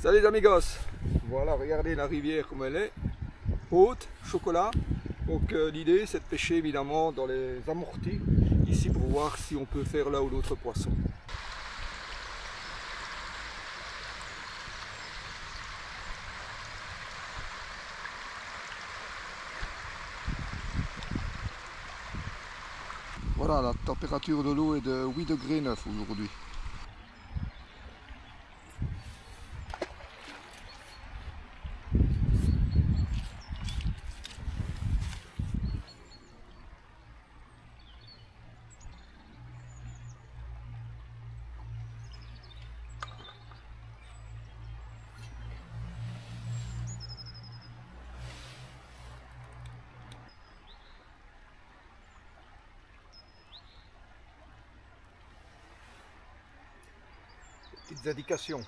Salut les amigos. Voilà, regardez la rivière comme elle est, haute, chocolat. Donc l'idée c'est de pêcher évidemment dans les amortis, ici pour voir si on peut faire l'un ou l'autre poisson. Voilà, la température de l'eau est de 8 degrés 9 aujourd'hui. Petites indications.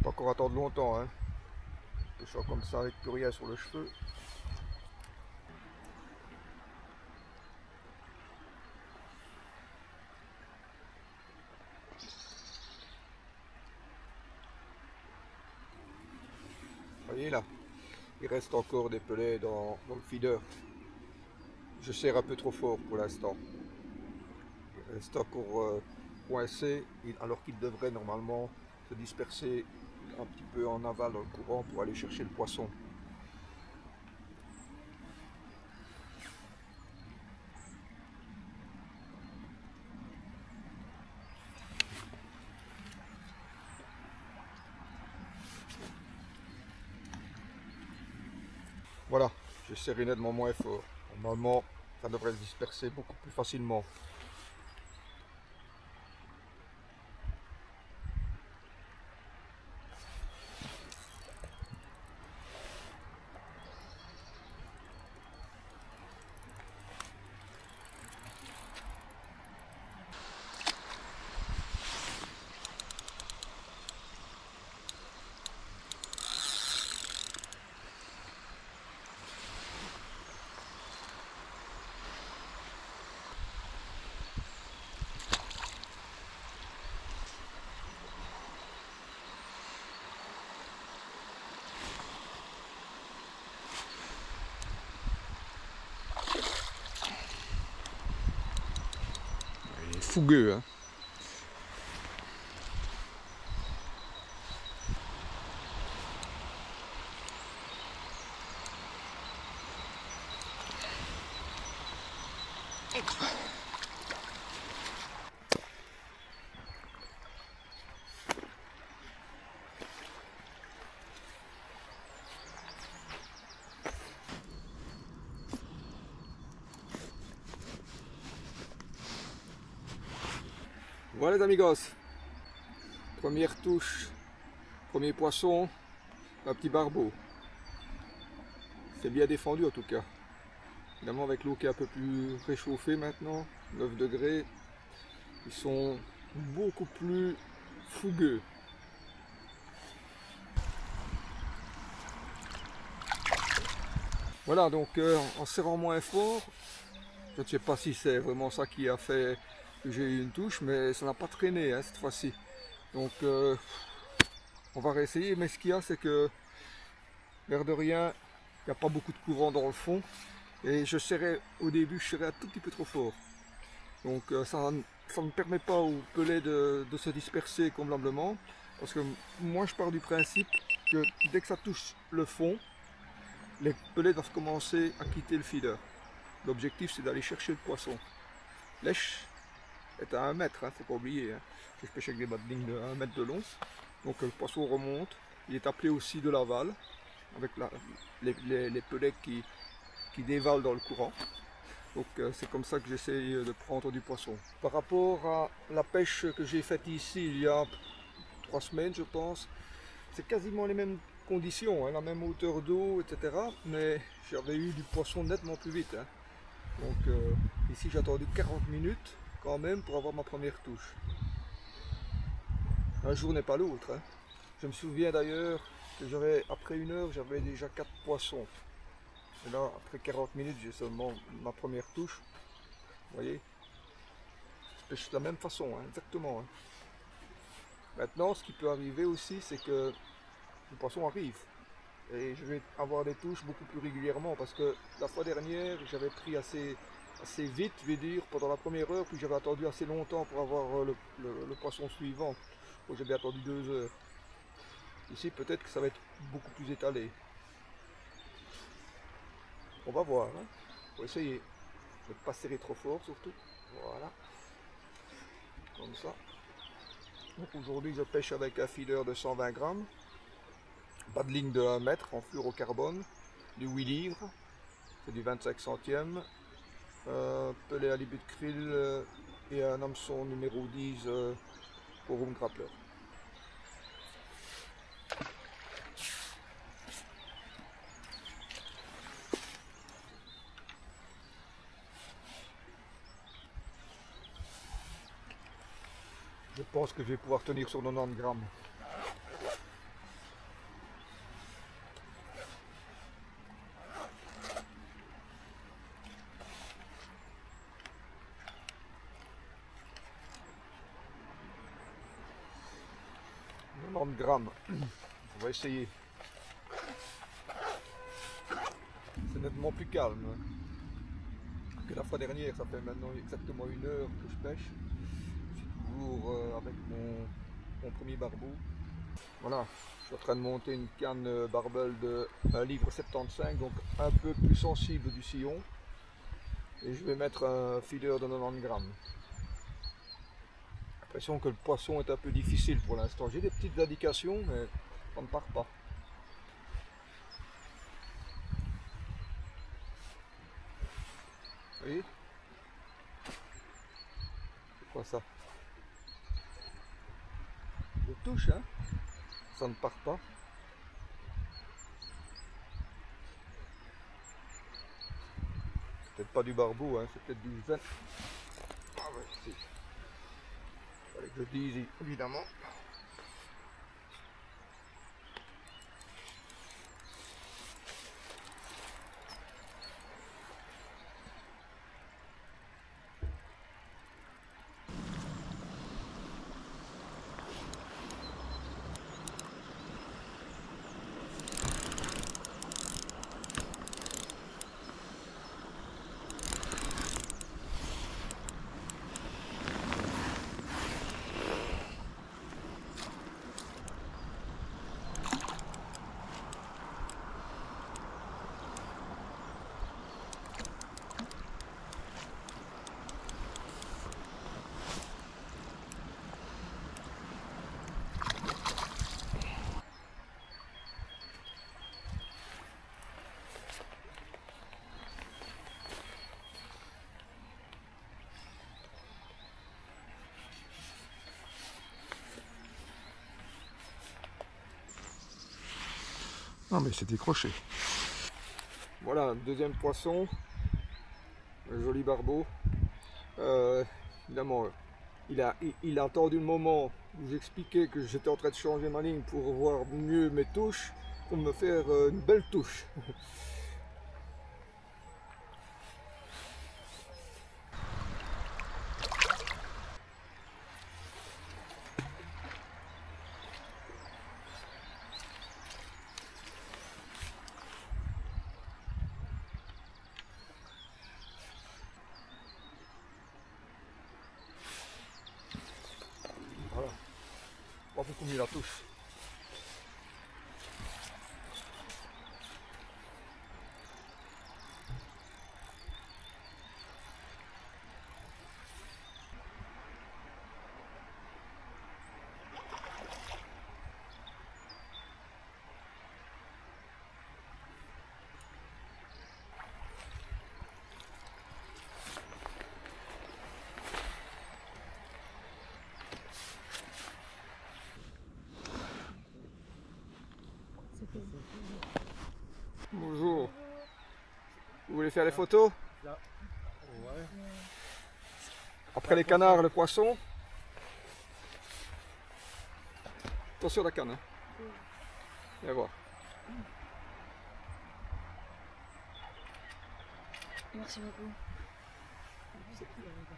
Pas encore attendre longtemps, hein. Pêchant comme ça avec plus rien sur le cheveu. Voyez là, il reste encore des pelets dans le feeder. Je serre un peu trop fort pour l'instant. Il reste encore coincé alors qu'il devrait normalement se disperser un petit peu en aval dans le courant pour aller chercher le poisson. Voilà, je serre nettement moins fort. Normalement, ça devrait se disperser beaucoup plus facilement. Fougueux, hein. Voilà les amigos, première touche, premier poisson, un petit barbeau. C'est bien défendu en tout cas. Évidemment avec l'eau qui est un peu plus réchauffée maintenant, 9 degrés, ils sont beaucoup plus fougueux. Voilà, donc en serrant moins fort, je ne sais pas si c'est vraiment ça qui a fait que j'ai eu une touche, mais ça n'a pas traîné hein, cette fois-ci. Donc on va réessayer, mais ce qu'il y a c'est que l'air de rien, il n'y a pas beaucoup de courant dans le fond. Et je serrais au début, je serrais un tout petit peu trop fort. Donc ça ne permet pas aux pelets de se disperser convenablement. Parce que moi je pars du principe que dès que ça touche le fond, les pelets doivent commencer à quitter le feeder. L'objectif c'est d'aller chercher le poisson. Lèche est à 1 mètre, faut pas oublier. Je pêche avec des badlings de 1 mètre de long. Donc le poisson remonte. Il est appelé aussi de l'aval, avec les pelets qui dévalent dans le courant. Donc c'est comme ça que j'essaye de prendre du poisson. Par rapport à la pêche que j'ai faite ici il y a 3 semaines je pense, c'est quasiment les mêmes conditions, la même hauteur d'eau, etc. Mais j'avais eu du poisson nettement plus vite. Donc ici j'ai attendu 40 minutes quand même pour avoir ma première touche. Un jour n'est pas l'autre. Je me souviens d'ailleurs que après 1 heure j'avais déjà 4 poissons. Et là après 40 minutes j'ai seulement ma première touche. Vous voyez, je pêche de la même façon, exactement. Maintenant ce qui peut arriver aussi c'est que le poisson arrive. Et je vais avoir des touches beaucoup plus régulièrement parce que la fois dernière j'avais pris assez vite, je vais dire, pendant la première heure, puis j'avais attendu assez longtemps pour avoir le poisson suivant. Donc j'avais attendu 2 heures. Ici peut-être que ça va être beaucoup plus étalé. On va voir, faut essayer de ne pas serrer trop fort surtout. Voilà, comme ça. Donc aujourd'hui je pêche avec un feeder de 120 grammes. Badling de 1 mètre en fluorocarbone, du 8 livres, c'est du 25 centièmes, pelé à libut de krill et un hameçon numéro 10 pour Room Grappler. Je pense que je vais pouvoir tenir sur 90 grammes. Grammes. On va essayer. C'est nettement plus calme que la fois dernière. Ça fait maintenant exactement 1 heure que je pêche. Je suis toujours avec mon premier barbeau. Voilà, je suis en train de monter une canne barbel de 1 livre 75, donc un peu plus sensible du sillon. Et je vais mettre un feeder de 90 grammes. J'ai l'impression que le poisson est un peu difficile pour l'instant. J'ai des petites indications, mais ça ne part pas. Vous voyez? C'est quoi ça? Je touche, ça ne part pas. Peut-être pas du barbeau, c'est peut-être du zen. Ah ouais, si. Fallait que je le dise, évidemment. Non mais c'est décroché. Voilà, un deuxième poisson, un joli barbeau. Évidemment, il a attendu le moment où j'expliquais que j'étais en train de changer ma ligne pour voir mieux mes touches, pour me faire une belle touche. Voilà, pas beaucoup mieux la touche. Bonjour. Vous voulez faire les photos? Ouais. Après les canards, le poisson. Attention à la canne. Hein. Viens voir. Merci beaucoup.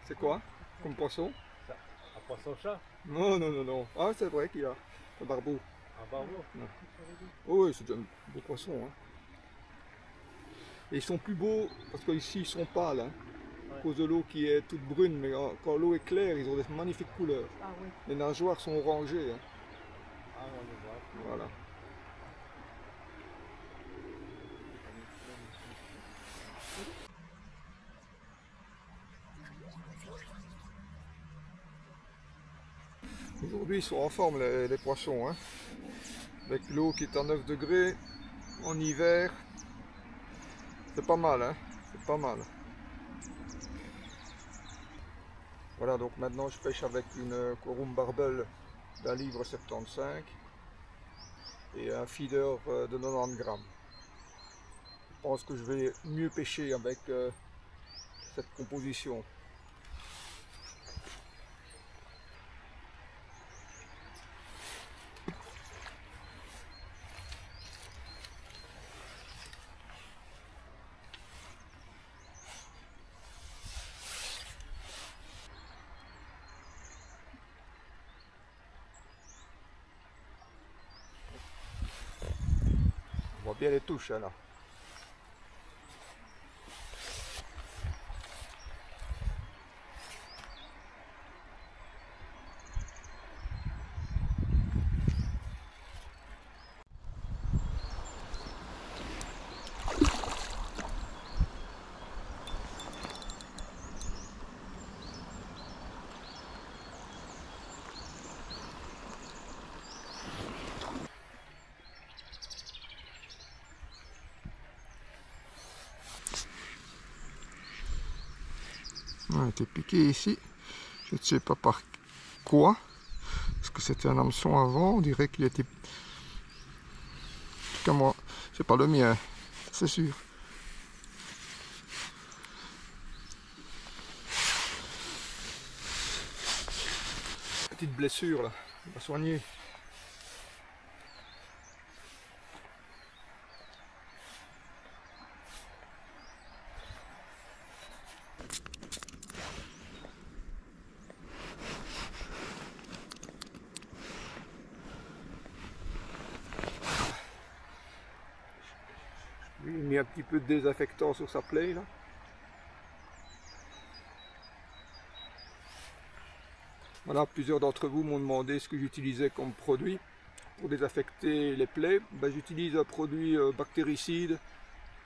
C'est quoi comme poisson? Un poisson-chat? Non, non, non, non. Ah, c'est vrai qu'il y a un barbeau. Un barbeau? Oh, oui, c'est déjà un beau poisson. Hein. Et ils sont plus beaux parce qu'ici ils sont pâles. Hein. À cause de l'eau qui est toute brune, mais quand l'eau est claire, ils ont des magnifiques couleurs. Ah oui. Les nageoires sont orangées. Hein. Ah, on les voit. Voilà. Aujourd'hui, ils sont en forme les poissons. Hein. Avec l'eau qui est à 9 degrés en hiver. C'est pas mal, hein. C'est pas mal. Voilà, donc maintenant je pêche avec une Corum Barbel d'un livre 75 et un feeder de 90 grammes. Je pense que je vais mieux pêcher avec cette composition. On voit bien les touches hein, là. On a été piqué ici, je ne sais pas par quoi, parce que c'était un hameçon avant, on dirait qu'il était... En tout cas moi, c'est pas le mien, c'est sûr. Petite blessure là, on va soigner. J'ai mis un petit peu de désinfectant sur sa plaie là. Voilà, plusieurs d'entre vous m'ont demandé ce que j'utilisais comme produit pour désinfecter les plaies. Ben, j'utilise un produit bactéricide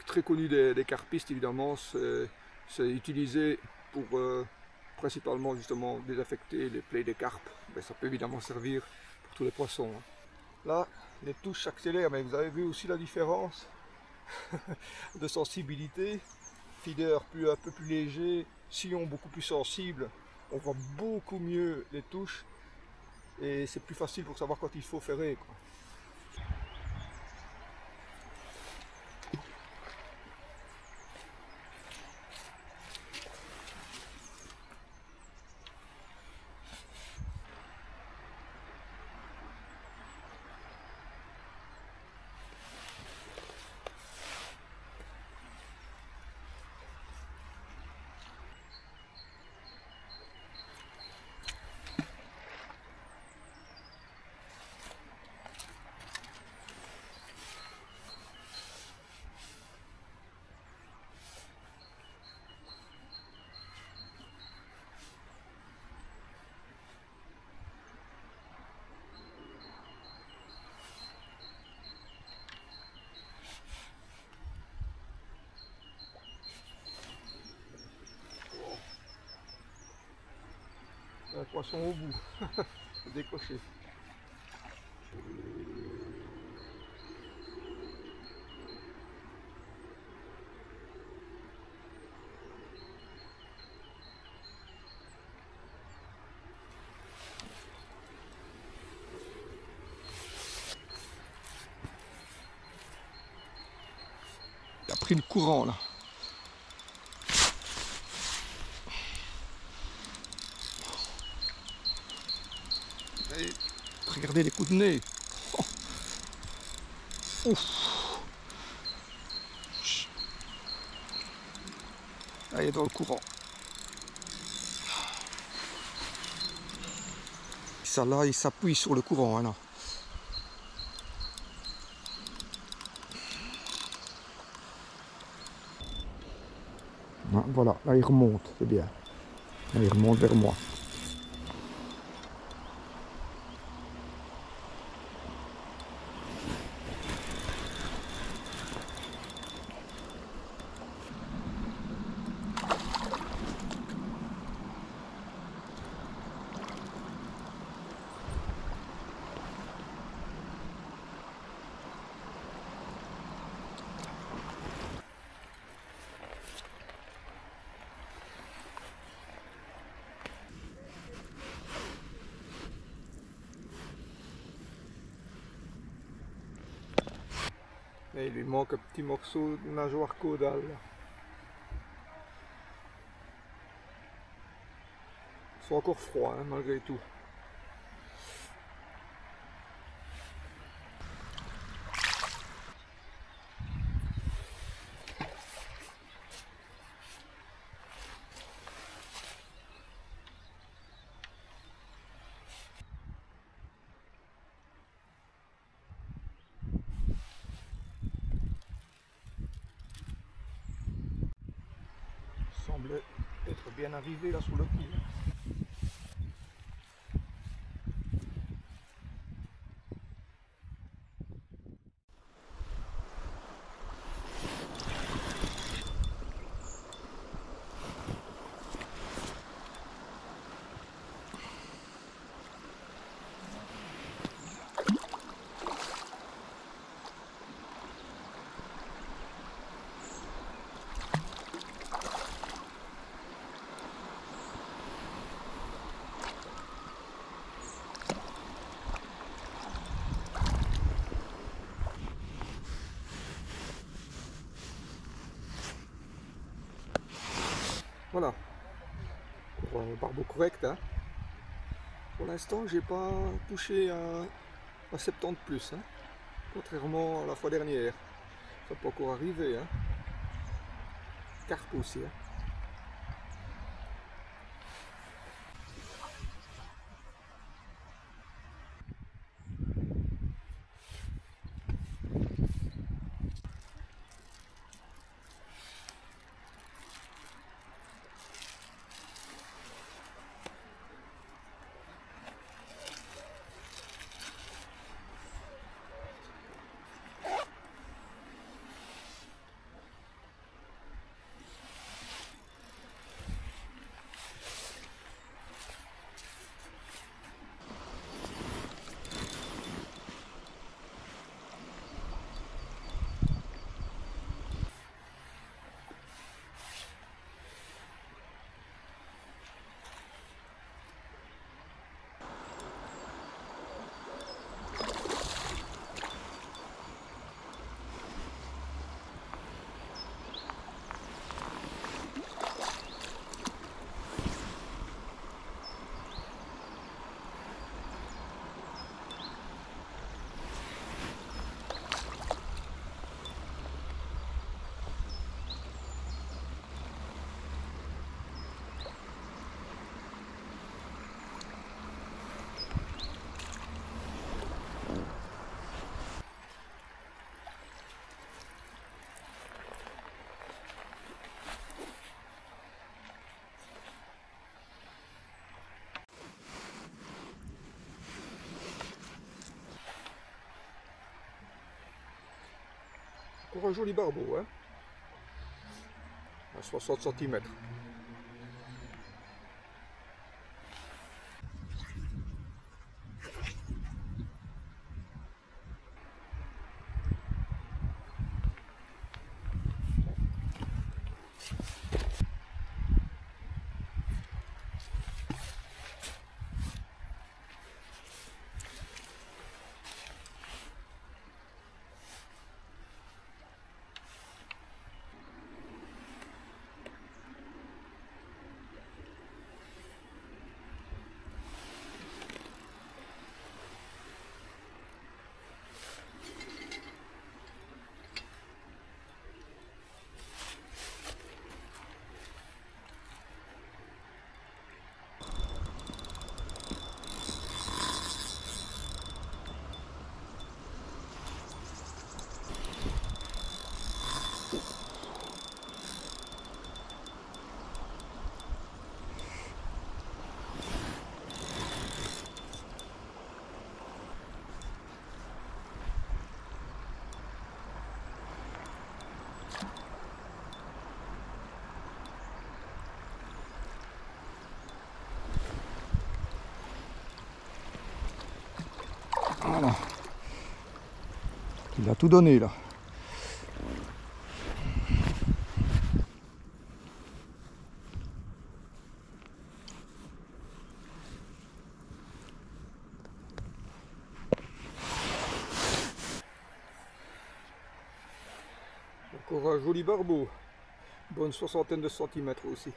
très connu des carpistes évidemment. C'est utilisé pour principalement justement désinfecter les plaies des carpes. Ben, ça peut évidemment servir pour tous les poissons. Hein. Là, les touches s'accélèrent, mais vous avez vu aussi la différence de sensibilité. Feeder un peu plus léger, sillon beaucoup plus sensible. On voit beaucoup mieux les touches et c'est plus facile pour savoir quand il faut ferrer. Quoi. Un poisson au bout, décoché. pris le courant là. Et regardez les coups de nez. Oh. Ouf. Elle est dans le courant. Ça là, il s'appuie sur le courant. Hein, là. Ah, voilà, là il remonte, c'est bien. Là, il remonte vers moi. Et il lui manque un petit morceau de nageoire caudale. Ils sont encore froids hein, malgré tout. Il semble être bien arrivé là sous le coup. Voilà, pour un barbeau correct. Hein. Pour l'instant, j'ai pas touché à 70 plus, hein. Contrairement à la fois dernière. Ça peut encore arriver. Hein. Carpe aussi. Hein. Pour un joli barbeau, hein, à 60 cm. Il a tout donné là. Encore un joli barbeau. Bonne soixantaine de centimètres aussi.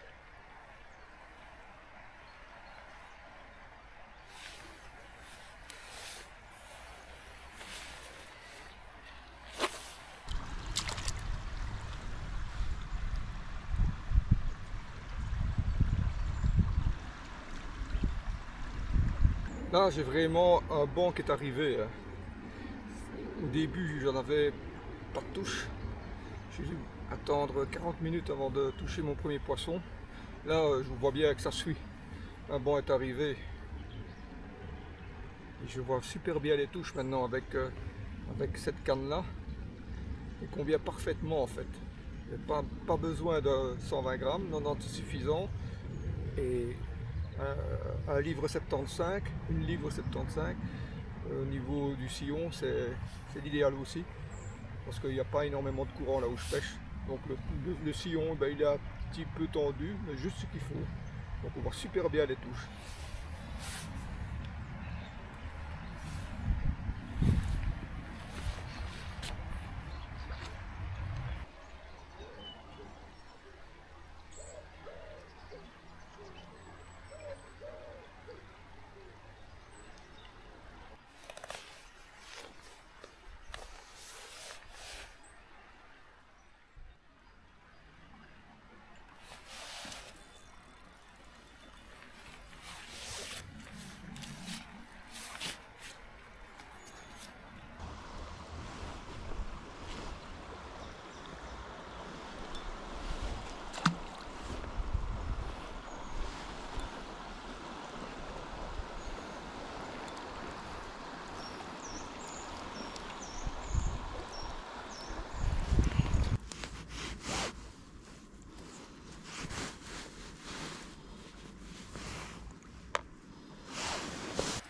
Là, j'ai vraiment un banc qui est arrivé. Au début, j'en avais pas de touche. J'ai dû attendre 40 minutes avant de toucher mon premier poisson. Là, je vois bien que ça suit. Un banc est arrivé. Et je vois super bien les touches maintenant avec cette canne-là. Il convient parfaitement en fait. Il n'y a pas besoin de 120 grammes, 90 c'est suffisant. Et un livre 75, une livre 75, au niveau du sillon, c'est l'idéal aussi. Parce qu'il n'y a pas énormément de courant là où je pêche. Donc le sillon, ben, il est un petit peu tendu, mais juste ce qu'il faut. Donc on voit super bien les touches.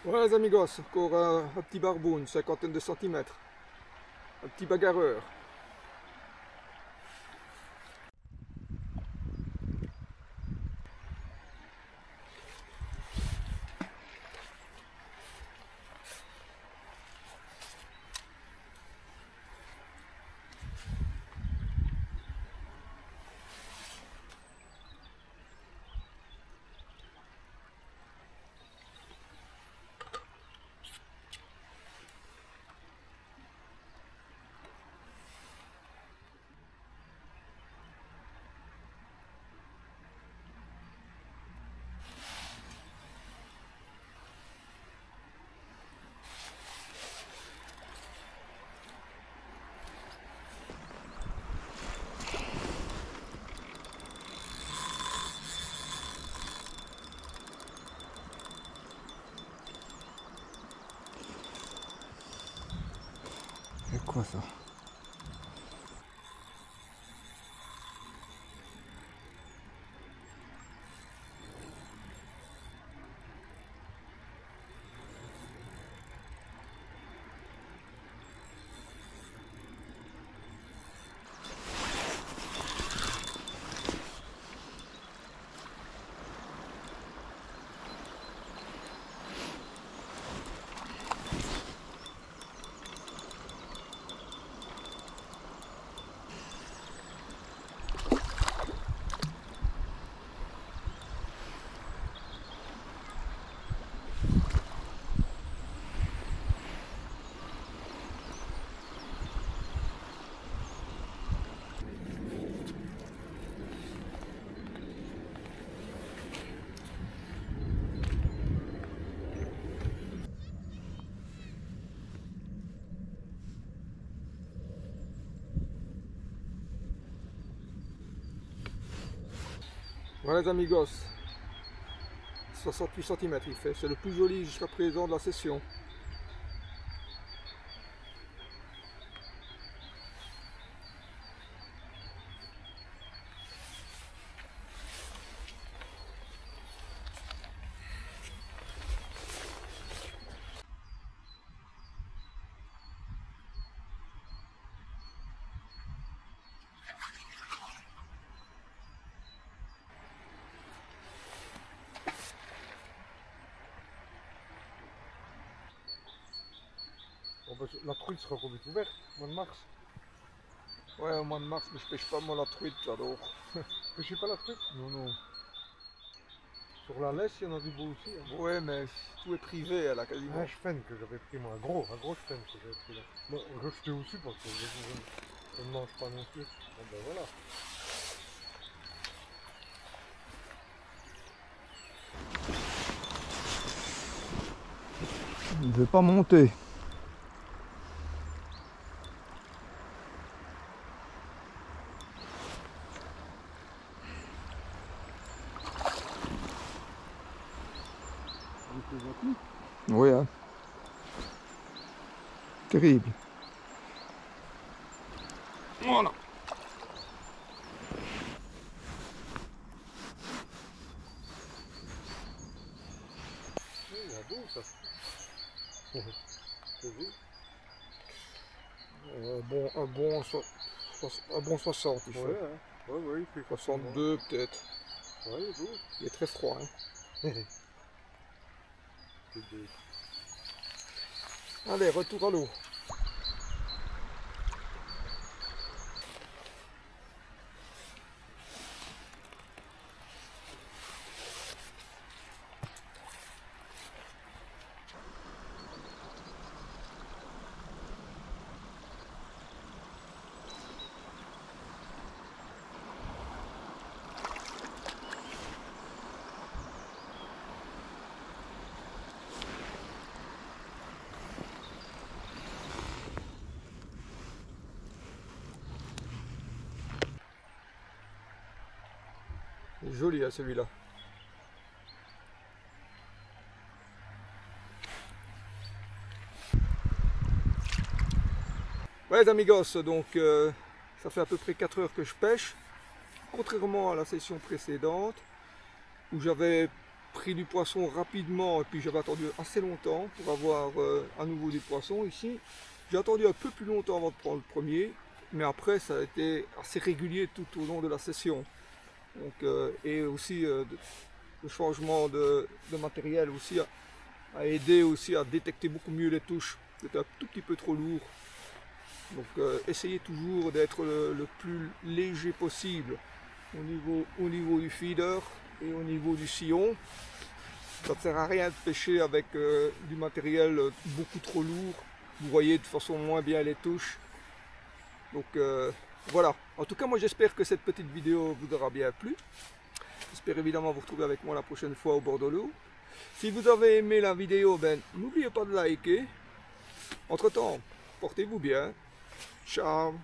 Ouais les amigos, encore un petit barbeau, une cinquantaine de centimètres. Un petit bagarreur. C'est quoi ça? Voilà les amigos, 68 cm il fait, c'est le plus joli jusqu'à présent de la session. La truite sera encore vite ouverte, mois de mars. Ouais, au mois de mars, mais je pêche pas moi la truite, j'adore. Pêchez pas la truite? Non, non. Sur la laisse, il y en a du beau aussi. Hein. Ouais, mais tout est privé, là, quasiment. Un chfen que j'avais pris, moi, un gros chfen que j'avais pris là. Bon, rejeté aussi parce que je ne mange pas non plus. Bon, ben voilà. Il ne veut pas monter. Oui, hein. Terrible. Voilà. Il y a beau ça. C'est vu. Un bon 60, il fait. Ouais, hein. Ouais, il fait 62 peut-être. Ouais, il est beau. Il est très froid. Hein. C'est beau. Allez, retour à l'eau. Joli, hein, celui-là. Ouais les amigos, donc ça fait à peu près 4 heures que je pêche. Contrairement à la session précédente, où j'avais pris du poisson rapidement et puis j'avais attendu assez longtemps pour avoir à nouveau des poissons. Ici, j'ai attendu un peu plus longtemps avant de prendre le premier, mais après ça a été assez régulier tout au long de la session. Donc, et aussi le changement de matériel aussi a aidé aussi à détecter beaucoup mieux les touches. C'était un tout petit peu trop lourd. Donc essayez toujours d'être le plus léger possible au niveau du feeder et au niveau du sillon. Ça ne sert à rien de pêcher avec du matériel beaucoup trop lourd. Vous voyez de façon moins bien les touches. Donc voilà. En tout cas, moi j'espère que cette petite vidéo vous aura bien plu. J'espère évidemment vous retrouver avec moi la prochaine fois au bord de l'eau. Si vous avez aimé la vidéo, n'oubliez pas de liker. Entre temps, portez-vous bien. Ciao.